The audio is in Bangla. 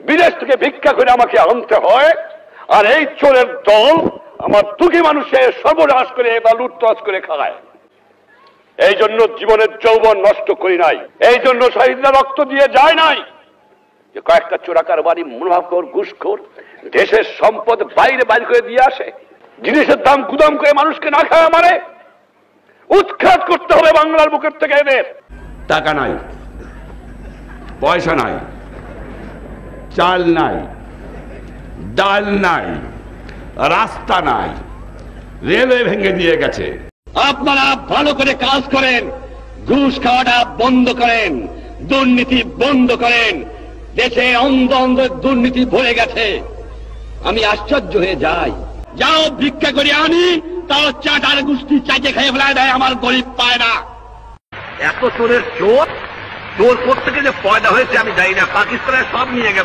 বিদেশ থেকে ভিক্ষা করে আমাকে আনতে হয়, আর এই চোরের দল আমার দুঃখী মানুষের সর্বনাশ করে বা লুটতরাজ করে খায়। এই জন্য জীবনের যৌবন নষ্ট করি নাই, এই জন্য শহীদরা রক্ত দিয়ে যায় নাই যে কয়েকটা চোরাকারবারি মুনাফাখোর ঘুষখোর দেশের সম্পদ বাইরে বাইর করে দিয়ে আসে, জিনিসের দাম গুদাম করে মানুষকে না খাওয়া মানে। উৎখাত করতে হবে বাংলার বুকের থেকে এদের। টাকা নাই, পয়সা নাই, চাল নাই, ডাল নাই, রাস্তা নাই, রেলওয়ে ভেঙে দিয়ে গেছে। আপনারা ভালো করে কাজ করেন, ঘুষ খাওয়াটা বন্ধ করেন, দুর্নীতি বন্ধ করেন। দেশে অন্ধ অন্ধ দুর্নীতি ভরে গেছে। আমি আশ্চর্য হয়ে যাই, যাও ভিক্ষা করে আনি, তাও চাটার গোষ্ঠী চাইতে খেয়ে ফেলায় দেয়, আমার গরিব পায় না। এত চোরের চোর, চোর কোথা থেকে যে পয়দা হয়েছে আমি জানি না, পাকিস্তানের সব নিয়ে গেছে।